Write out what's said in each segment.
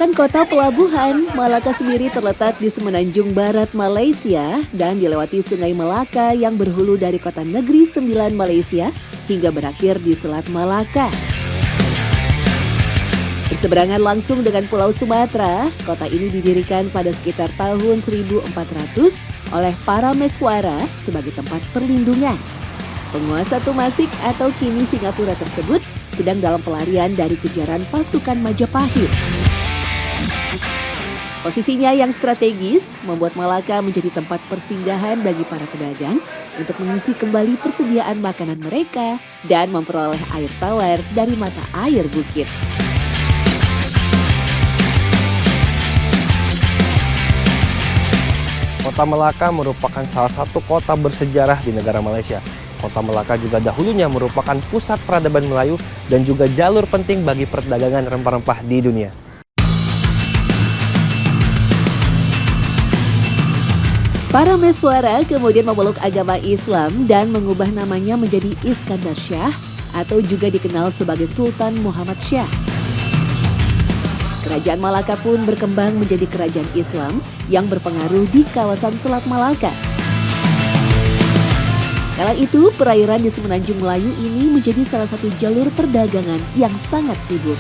Merupakan kota pelabuhan, Malaka sendiri terletak di semenanjung barat Malaysia dan dilewati Sungai Melaka yang berhulu dari kota negeri sembilan Malaysia hingga berakhir di Selat Malaka. Berseberangan langsung dengan Pulau Sumatera, kota ini didirikan pada sekitar tahun 1400 oleh para Meswara sebagai tempat perlindungan. Penguasa Tumasik atau kini Singapura tersebut sedang dalam pelarian dari kejaran pasukan Majapahit. Posisinya yang strategis membuat Malaka menjadi tempat persinggahan bagi para pedagang untuk mengisi kembali persediaan makanan mereka dan memperoleh air tawar dari mata air bukit. Kota Melaka merupakan salah satu kota bersejarah di negara Malaysia. Kota Melaka juga dahulunya merupakan pusat peradaban Melayu dan juga jalur penting bagi perdagangan rempah-rempah di dunia. Para Meswara kemudian memeluk agama Islam dan mengubah namanya menjadi Iskandar Shah atau juga dikenal sebagai Sultan Muhammad Shah. Kerajaan Malaka pun berkembang menjadi kerajaan Islam yang berpengaruh di kawasan Selat Malaka. Kala itu, perairan di Semenanjung Melayu ini menjadi salah satu jalur perdagangan yang sangat sibuk.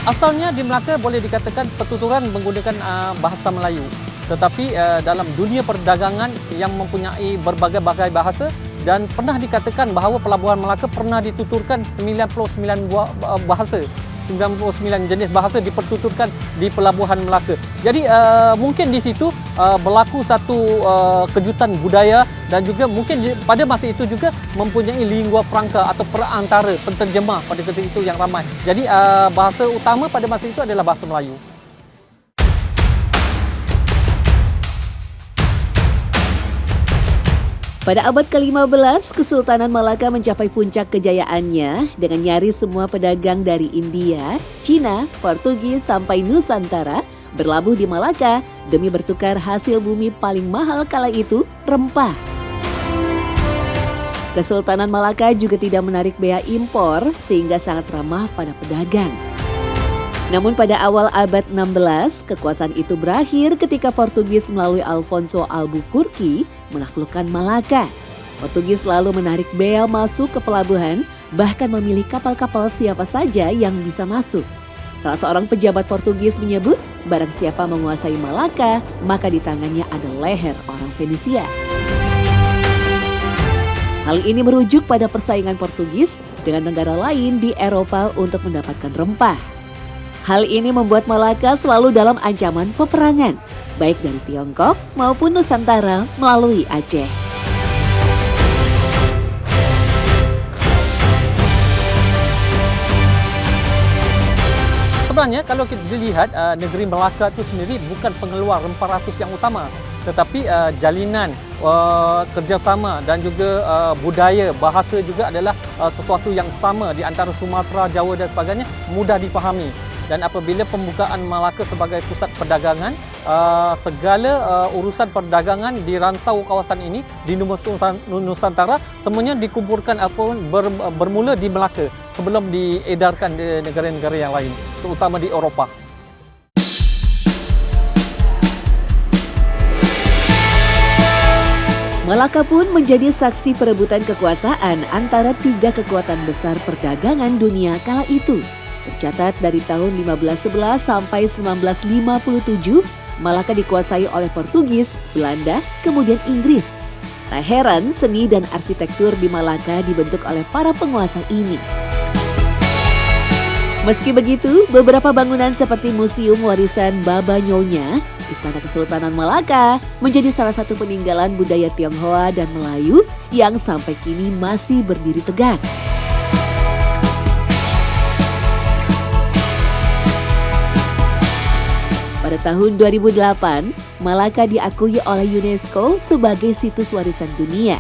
Asalnya di Melaka boleh dikatakan pertuturan menggunakan bahasa Melayu. Tetapi dalam dunia perdagangan yang mempunyai berbagai-bagai bahasa dan pernah dikatakan bahawa pelabuhan Melaka pernah dituturkan 99 bahasa. 99 jenis bahasa dipertuturkan di pelabuhan Melaka. Jadi mungkin di situ berlaku satu kejutan budaya dan juga mungkin pada masa itu juga mempunyai lingua franca atau perantara penterjemah pada ketika itu yang ramai. Jadi bahasa utama pada masa itu adalah bahasa Melayu. Pada abad ke-15, Kesultanan Malaka mencapai puncak kejayaannya dengan nyaris semua pedagang dari India, Cina, Portugis sampai Nusantara berlabuh di Malaka demi bertukar hasil bumi paling mahal kala itu, rempah. Kesultanan Malaka juga tidak menarik bea impor sehingga sangat ramah pada pedagang. Namun pada awal abad 16, kekuasaan itu berakhir ketika Portugis melalui Alfonso Albuquerque menaklukkan Malaka. Portugis lalu menarik bea masuk ke pelabuhan, bahkan memilih kapal-kapal siapa saja yang bisa masuk. Salah seorang pejabat Portugis menyebut, barang siapa menguasai Malaka, maka di tangannya ada leher orang Fenisia. Hal ini merujuk pada persaingan Portugis dengan negara lain di Eropa untuk mendapatkan rempah. Hal ini membuat Malaka selalu dalam ancaman peperangan, baik dari Tiongkok maupun Nusantara melalui Aceh. Sebenarnya kalau kita lihat negeri Melaka itu sendiri bukan pengeluar rempah ratus yang utama, tetapi jalinan kerjasama dan juga budaya, bahasa juga adalah sesuatu yang sama di antara Sumatera, Jawa dan sebagainya, mudah dipahami. Dan apabila pembukaan Malaka sebagai pusat perdagangan, segala urusan perdagangan di rantau kawasan ini di Nusantara semuanya dikumpulkan ataupun bermula di Melaka sebelum diedarkan di negara-negara yang lain, terutama di Eropah. Malaka pun menjadi saksi perebutan kekuasaan antara tiga kekuatan besar perdagangan dunia kala itu. Tercatat dari tahun 1511 sampai 1957, Malaka dikuasai oleh Portugis, Belanda, kemudian Inggris. Tak heran seni dan arsitektur di Malaka dibentuk oleh para penguasa ini. Meski begitu, beberapa bangunan seperti Museum Warisan Baba Nyonya, Istana Kesultanan Malaka, menjadi salah satu peninggalan budaya Tionghoa dan Melayu yang sampai kini masih berdiri tegak. Pada tahun 2008, Malaka diakui oleh UNESCO sebagai situs warisan dunia.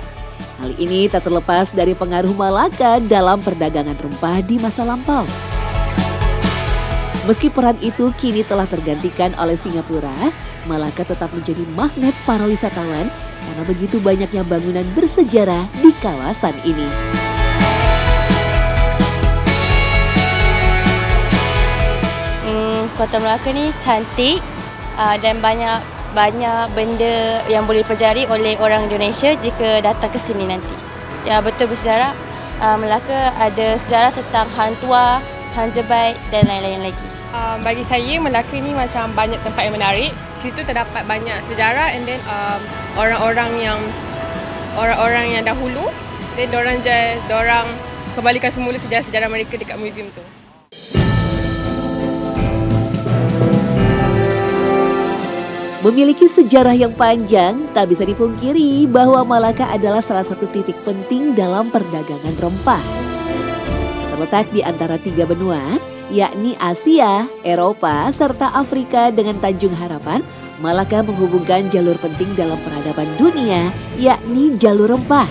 Hal ini tak terlepas dari pengaruh Malaka dalam perdagangan rempah di masa lampau. Meski peran itu kini telah tergantikan oleh Singapura, Malaka tetap menjadi magnet para wisatawan karena begitu banyaknya bangunan bersejarah di kawasan ini. Kota Melaka ni cantik dan banyak benda yang boleh dipelajari oleh orang Indonesia jika datang ke sini nanti. Ya, betul bersejarah. Melaka ada sejarah tentang Hang Tuah, Hang Jebai dan lain-lain lagi. Bagi saya, Melaka ni macam banyak tempat yang menarik. Situ terdapat banyak sejarah and then orang-orang yang dahulu, dan dorang kembalikan semula sejarah-sejarah mereka dekat muzium tu. Memiliki sejarah yang panjang, tak bisa dipungkiri bahwa Malaka adalah salah satu titik penting dalam perdagangan rempah. Terletak di antara 3 benua, yakni Asia, Eropa, serta Afrika dengan Tanjung Harapan, Malaka menghubungkan jalur penting dalam peradaban dunia, yakni jalur rempah.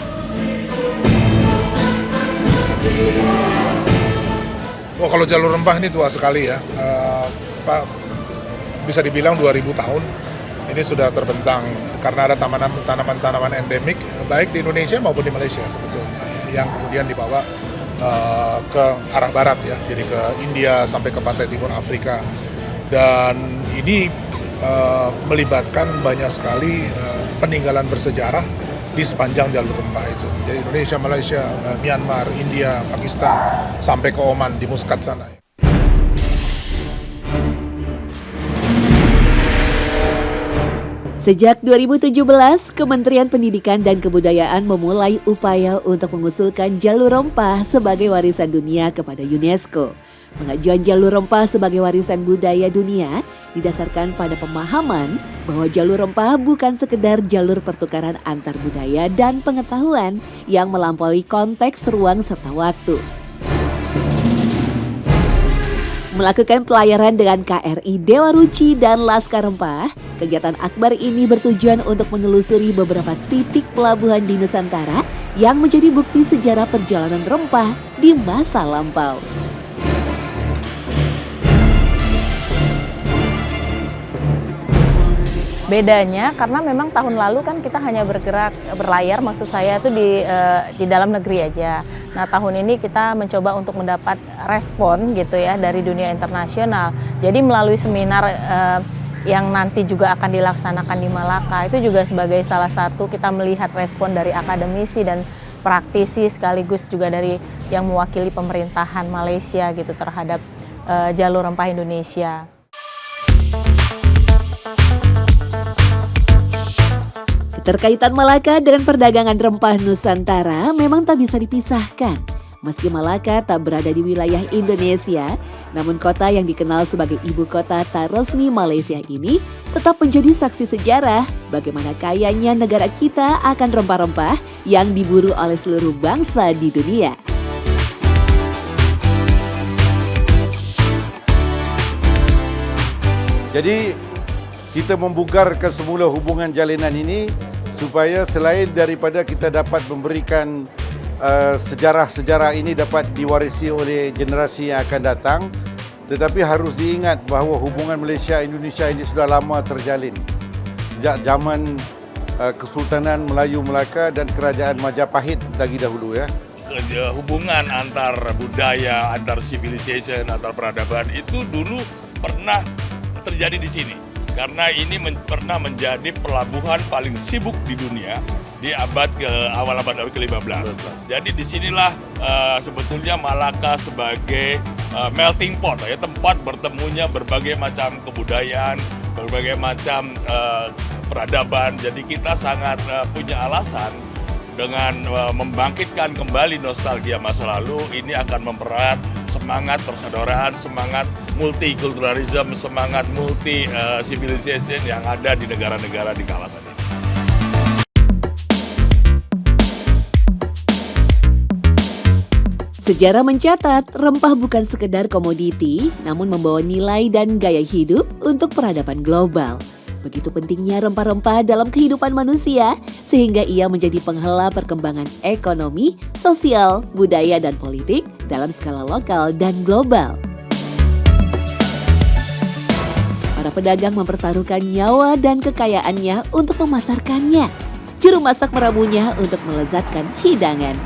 Oh, kalau jalur rempah ini tua sekali ya, bisa dibilang 2000 tahun. Ini sudah terbentang karena ada tanaman-tanaman endemik baik di Indonesia maupun di Malaysia sebetulnya yang kemudian dibawa ke arah barat ya, jadi ke India sampai ke pantai timur Afrika, dan ini melibatkan banyak sekali peninggalan bersejarah di sepanjang jalur rempah itu. Jadi Indonesia, Malaysia, Myanmar, India, Pakistan sampai ke Oman di Muscat sana. Sejak 2017, Kementerian Pendidikan dan Kebudayaan memulai upaya untuk mengusulkan jalur rempah sebagai warisan dunia kepada UNESCO. Pengajuan jalur rempah sebagai warisan budaya dunia didasarkan pada pemahaman bahwa jalur rempah bukan sekedar jalur pertukaran antar budaya dan pengetahuan yang melampaui konteks ruang serta waktu. Melakukan pelayaran dengan KRI Dewa Ruci dan Laskar Rempah, kegiatan akbar ini bertujuan untuk menelusuri beberapa titik pelabuhan di Nusantara yang menjadi bukti sejarah perjalanan rempah di masa lampau. Bedanya karena memang tahun lalu kan kita hanya berlayar, maksud saya itu di dalam negeri aja. Nah, tahun ini kita mencoba untuk mendapat respon gitu ya dari dunia internasional. Jadi melalui seminar yang nanti juga akan dilaksanakan di Malaka, itu juga sebagai salah satu kita melihat respon dari akademisi dan praktisi sekaligus juga dari yang mewakili pemerintahan Malaysia gitu terhadap jalur rempah Indonesia. Keterkaitan Malaka dengan perdagangan rempah Nusantara memang tak bisa dipisahkan. Meski Malaka tak berada di wilayah Indonesia, namun kota yang dikenal sebagai ibu kota tak resmi Malaysia ini tetap menjadi saksi sejarah bagaimana kayanya negara kita akan rempah-rempah yang diburu oleh seluruh bangsa di dunia. Jadi kita membugarkan semula hubungan jalinan ini supaya selain daripada kita dapat memberikan sejarah-sejarah ini dapat diwarisi oleh generasi yang akan datang, tetapi harus diingat bahawa hubungan Malaysia-Indonesia ini sudah lama terjalin. Sejak zaman Kesultanan Melayu Melaka dan Kerajaan Majapahit lagi dahulu ya. Hubungan antar budaya, antar civilization, antar peradaban itu dulu pernah terjadi di sini. Karena ini pernah menjadi pelabuhan paling sibuk di dunia di abad awal abad ke-15. Jadi disinilah sebetulnya Malaka sebagai melting pot, ya, tempat bertemunya berbagai macam kebudayaan, berbagai macam peradaban. Jadi kita sangat punya alasan dengan membangkitkan kembali nostalgia masa lalu. Ini akan mempererat semangat persaudaraan, semangat multikulturalisme, semangat multi civilization yang ada di negara-negara di kawasan ini. Sejarah mencatat, rempah bukan sekedar komoditi, namun membawa nilai dan gaya hidup untuk peradaban global. Begitu pentingnya rempah-rempah dalam kehidupan manusia, sehingga ia menjadi penghela perkembangan ekonomi, sosial, budaya, dan politik dalam skala lokal dan global. Para pedagang mempertaruhkan nyawa dan kekayaannya untuk memasarkannya. Juru masak meramunya untuk melezatkan hidangan.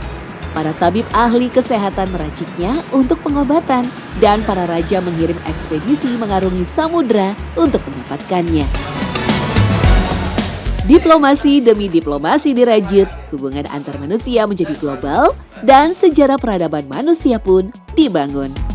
Para tabib ahli kesehatan meraciknya untuk pengobatan dan para raja mengirim ekspedisi mengarungi samudra untuk mendapatkannya. Diplomasi demi diplomasi dirajut, hubungan antar manusia menjadi global dan sejarah peradaban manusia pun dibangun.